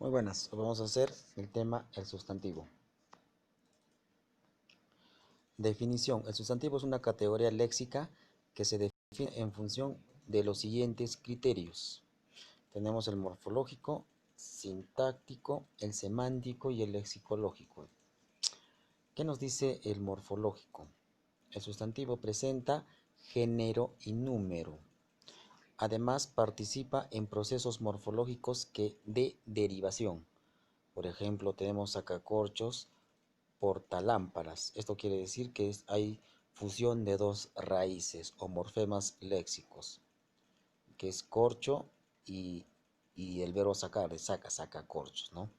Muy buenas, hoy vamos a hacer el tema el sustantivo. Definición. El sustantivo es una categoría léxica que se define en función de los siguientes criterios. Tenemos el morfológico, sintáctico, el semántico y el lexicológico. ¿Qué nos dice el morfológico? El sustantivo presenta género y número. Además, participa en procesos morfológicos de derivación. Por ejemplo, tenemos sacacorchos, portalámparas. Esto quiere decir que hay fusión de dos raíces o morfemas léxicos, que es corcho y, el verbo sacar, de saca corchos, ¿no?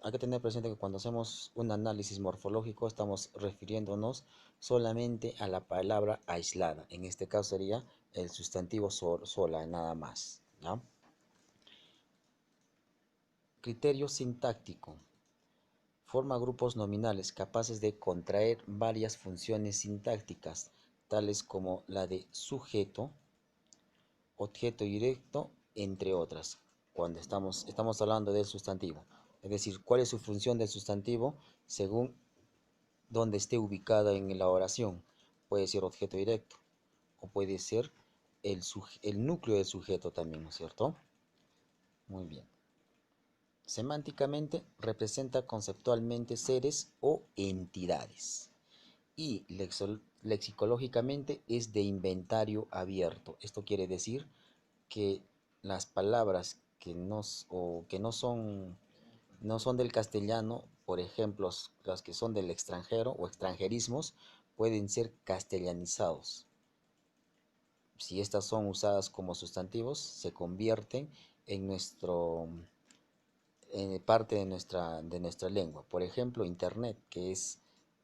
Hay que tener presente que cuando hacemos un análisis morfológico estamos refiriéndonos solamente a la palabra aislada. En este caso sería el sustantivo sola, nada más, ¿no? Criterio sintáctico. Forma grupos nominales capaces de contraer varias funciones sintácticas, tales como la de sujeto, objeto directo, entre otras, cuando estamos hablando del sustantivo. Es decir, cuál es su función del sustantivo según donde esté ubicada en la oración. Puede ser objeto directo o puede ser el núcleo del sujeto también, ¿no es cierto? Muy bien. Semánticamente representa conceptualmente seres o entidades. Y lexicológicamente es de inventario abierto. Esto quiere decir que las palabras que no son del castellano, por ejemplo, las que son del extranjero o extranjerismos, pueden ser castellanizados. Si estas son usadas como sustantivos, se convierten en parte de nuestra lengua. Por ejemplo, Internet, que es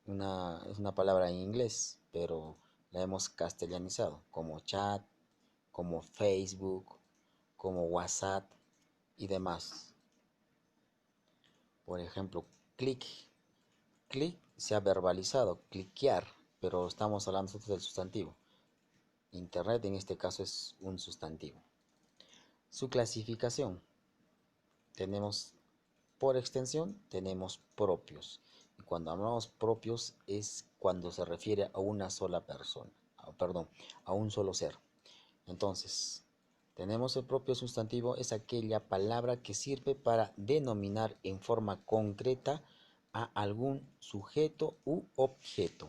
una palabra en inglés, pero la hemos castellanizado, como chat, como Facebook, como WhatsApp y demás. Por ejemplo, clic. Clic se ha verbalizado, cliquear, pero estamos hablando nosotros del sustantivo. Internet en este caso es un sustantivo. Su clasificación. Tenemos por extensión, tenemos propios. Y cuando hablamos propios es cuando se refiere a una sola persona, perdón, a un solo ser. Entonces, tenemos el propio sustantivo, es aquella palabra que sirve para denominar en forma concreta a algún sujeto u objeto.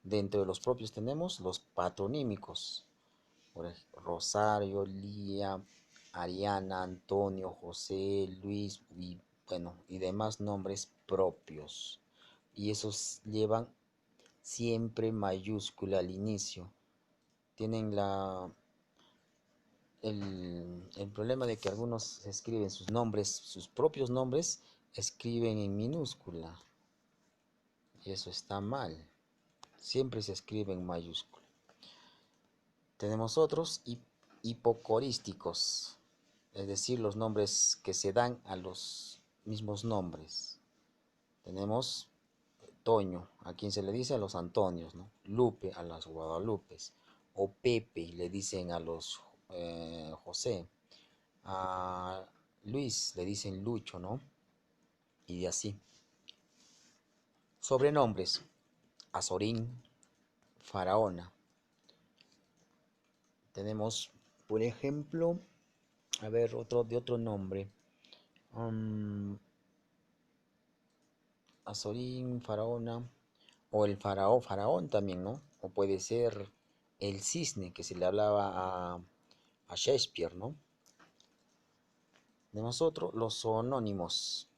Dentro de los propios tenemos los patronímicos. Por ejemplo, Rosario, Lía, Ariana, Antonio, José, Luis y demás nombres propios. Y esos llevan siempre mayúscula al inicio. Tienen el problema de que algunos escriben sus nombres, sus propios nombres, escriben en minúscula. Y eso está mal. Siempre se escribe en mayúscula. Tenemos otros hipocorísticos, es decir, los nombres que se dan a los mismos nombres. Tenemos Toño, a quien se le dice a los Antonios, ¿no? Lupe a las Guadalupes, o Pepe le dicen a los José, a Luis le dicen Lucho, ¿no? Y así. Sobrenombres: Azorín, Faraona. Tenemos, por ejemplo, a ver, otro nombre. Azorín, Faraona, o el faraón también, ¿no? O puede ser el cisne que se le hablaba a Shakespeare, ¿no? De nosotros, los zoonónimos.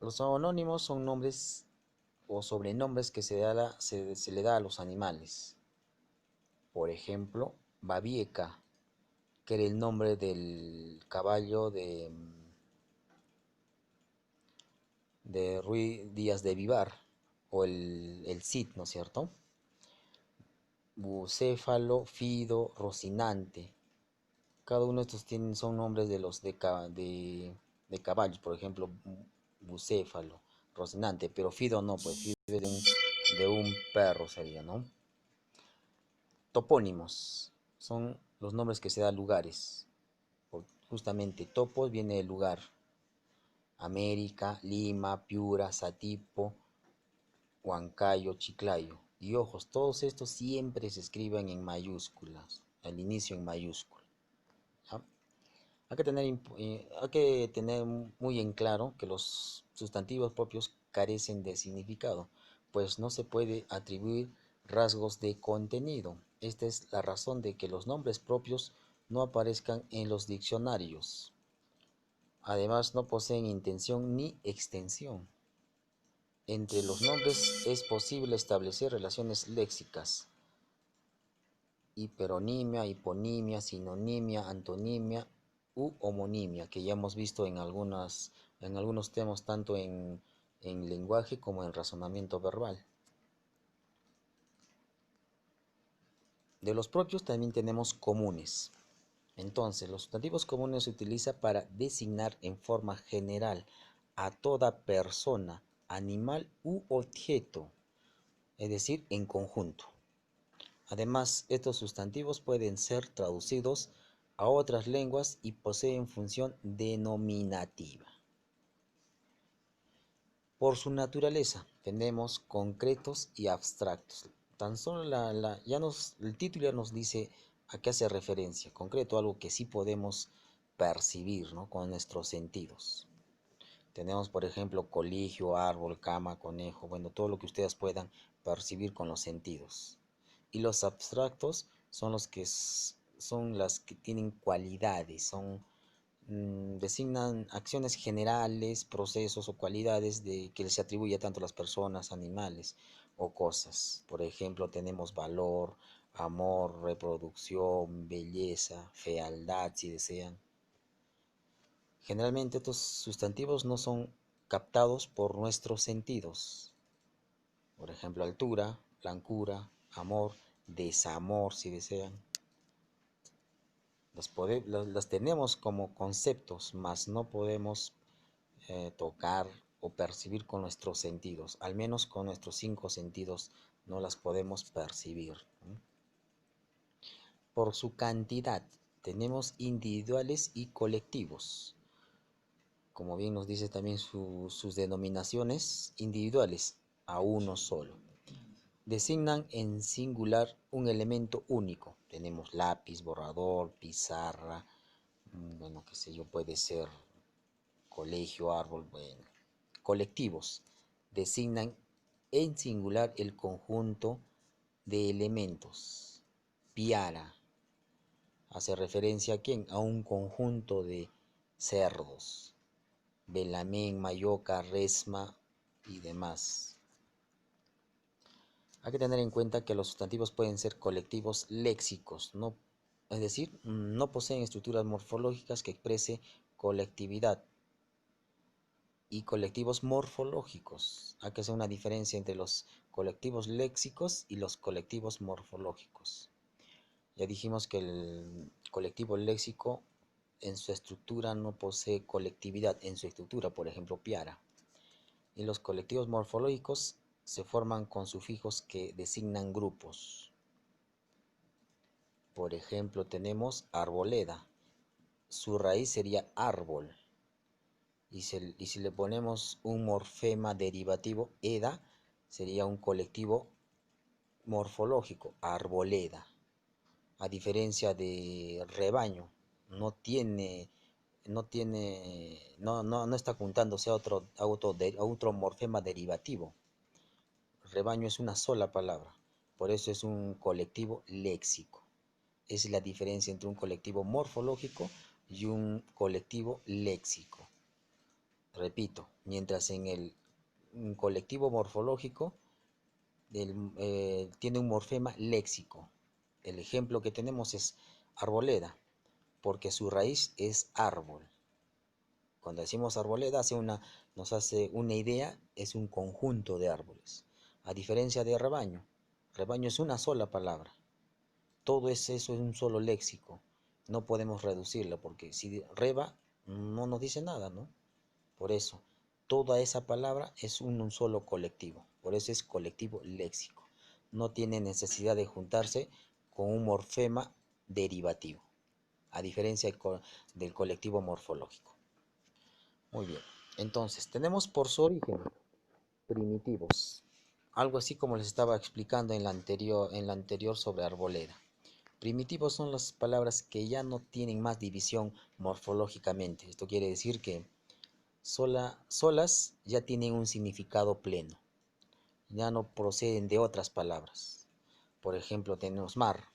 Los zoonónimos son nombres o sobrenombres que se le da a los animales. Por ejemplo, Babieca, que era el nombre del caballo de Ruy Díaz de Vivar, o el Cid, ¿no es cierto? Bucéfalo, Fido, Rocinante. Cada uno de estos son nombres de caballos, por ejemplo, Bucéfalo, Rocinante, pero Fido no, pues Fido es de un perro sería, ¿no? Topónimos son los nombres que se dan a lugares. Justamente topos viene del lugar. América, Lima, Piura, Satipo, Huancayo, Chiclayo. Y ojos, todos estos siempre se escriben en mayúsculas, al inicio en mayúscula. ¿Ya? Hay que tener muy en claro que los sustantivos propios carecen de significado, pues no se puede atribuir rasgos de contenido. Esta es la razón de que los nombres propios no aparezcan en los diccionarios. Además, no poseen intención ni extensión. Entre los nombres es posible establecer relaciones léxicas: hiperonimia, hiponimia, sinonimia, antonimia u homonimia, que ya hemos visto en algunos temas, tanto en lenguaje como en razonamiento verbal. De los propios también tenemos comunes. Entonces, los sustantivos comunes se utilizan para designar en forma general a toda persona, animal u objeto, es decir, en conjunto. Además, estos sustantivos pueden ser traducidos a otras lenguas y poseen función denominativa. Por su naturaleza, tenemos concretos y abstractos. Tan solo el título ya nos dice a qué hace referencia. Concreto, algo que sí podemos percibir, ¿no?, con nuestros sentidos. Tenemos, por ejemplo, colegio, árbol, cama, conejo, bueno, todo lo que ustedes puedan percibir con los sentidos. Y los abstractos son son las que tienen cualidades, designan acciones generales, procesos o cualidades que se atribuye tanto a las personas, animales o cosas. Por ejemplo, tenemos valor, amor, reproducción, belleza, fealdad, si desean. Generalmente estos sustantivos no son captados por nuestros sentidos. Por ejemplo, altura, blancura, amor, desamor, si desean. Las tenemos como conceptos, mas no podemos tocar o percibir con nuestros sentidos. Al menos con nuestros 5 sentidos no las podemos percibir, ¿no? Por su cantidad, tenemos individuales y colectivos. Como bien nos dice también sus denominaciones: individuales, a uno solo. Designan en singular un elemento único. Tenemos lápiz, borrador, pizarra, bueno, qué sé yo, puede ser colegio, árbol, bueno. Colectivos. Designan en singular el conjunto de elementos. Piara hace referencia a quién, a un conjunto de cerdos. Belamén, Mayoca, Resma y demás. Hay que tener en cuenta que los sustantivos pueden ser colectivos léxicos, ¿no? Es decir, no poseen estructuras morfológicas que exprese colectividad, y colectivos morfológicos. Hay que hacer una diferencia entre los colectivos léxicos y los colectivos morfológicos. Ya dijimos que el colectivo léxico en su estructura no posee colectividad en su estructura, por ejemplo, Piara. Y los colectivos morfológicos se forman con sufijos que designan grupos. Por ejemplo, tenemos arboleda. Su raíz sería árbol. Y si le ponemos un morfema derivativo, eda, sería un colectivo morfológico, arboleda. A diferencia de rebaño, no está juntándose a otro morfema derivativo. Rebaño es una sola palabra, por eso es un colectivo léxico. Esa es la diferencia entre un colectivo morfológico y un colectivo léxico. Repito, mientras en el colectivo morfológico tiene un morfema léxico. El ejemplo que tenemos es arboleda, porque su raíz es árbol. Cuando decimos arboleda nos hace una idea, es un conjunto de árboles. A diferencia de rebaño, rebaño es una sola palabra. Todo eso es un solo léxico. No podemos reducirlo, porque si reba no nos dice nada, ¿no? Por eso, toda esa palabra es un solo colectivo. Por eso es colectivo léxico. No tiene necesidad de juntarse con un morfema derivativo. a diferencia del colectivo morfológico. Muy bien, entonces tenemos por su origen primitivos, algo así como les estaba explicando en la anterior sobre arboleda. Primitivos son las palabras que ya no tienen más división morfológicamente. Esto quiere decir que solas ya tienen un significado pleno, ya no proceden de otras palabras. Por ejemplo, tenemos mar,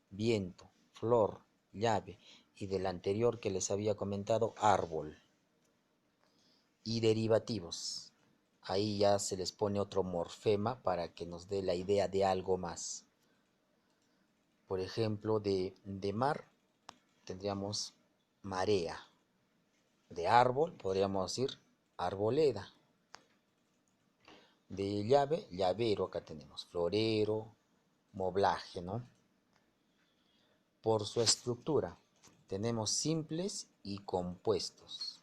viento, flor, llave, y del anterior que les había comentado, árbol. Y derivativos. Ahí ya se les pone otro morfema para que nos dé la idea de algo más. Por ejemplo, de mar tendríamos marea. De árbol podríamos decir arboleda. De llave, llavero, acá tenemos florero, moblaje, ¿no? Por su estructura, tenemos simples y compuestos.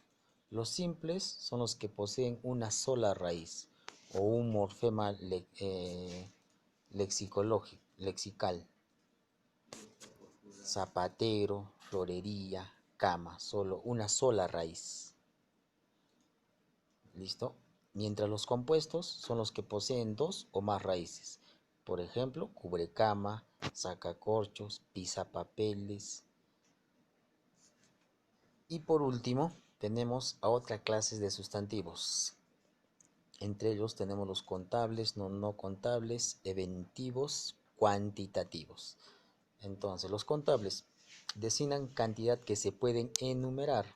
Los simples son los que poseen una sola raíz o un morfema lexical. Zapatero, florería, cama, solo una sola raíz. ¿Listo? Mientras los compuestos son los que poseen dos o más raíces. Por ejemplo, cubrecama, sacacorchos, pisapapeles. Y por último, tenemos a otra clase de sustantivos. Entre ellos tenemos los contables, no contables, eventivos, cuantitativos. Entonces, los contables designan cantidad que se pueden enumerar.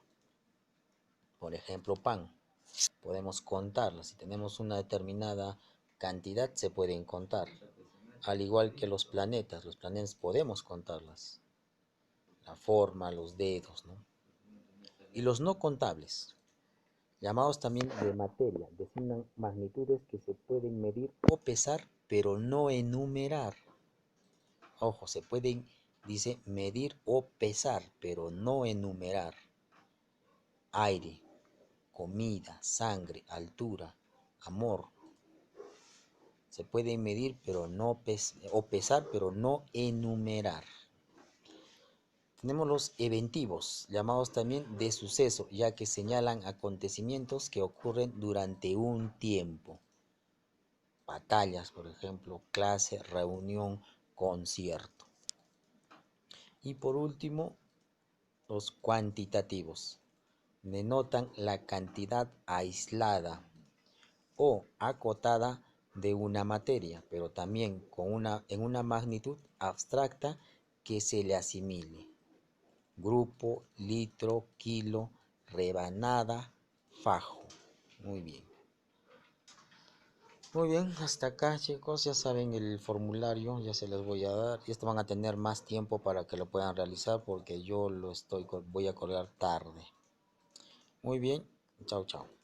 Por ejemplo, pan. Podemos contarla. Si tenemos una determinada cantidad, se pueden contar. Al igual que los planetas podemos contarlas. La forma, los dedos, ¿no? Y los no contables, llamados también de materia, designan magnitudes que se pueden medir o pesar, pero no enumerar. Ojo, se pueden, dice, medir o pesar, pero no enumerar. Aire, comida, sangre, altura, amor. Se pueden medir pero no o pesar, pero no enumerar. Tenemos los eventivos, llamados también de suceso, ya que señalan acontecimientos que ocurren durante un tiempo. Batallas, por ejemplo, clase, reunión, concierto. Y por último, los cuantitativos. Denotan la cantidad aislada o acotada de una materia, pero también en una magnitud abstracta que se le asimile. Grupo, litro, kilo, rebanada, fajo. Muy bien. Muy bien, hasta acá chicos, ya saben el formulario, ya se los voy a dar. Y esto van a tener más tiempo para que lo puedan realizar porque yo voy a colgar tarde. Muy bien, chao chao.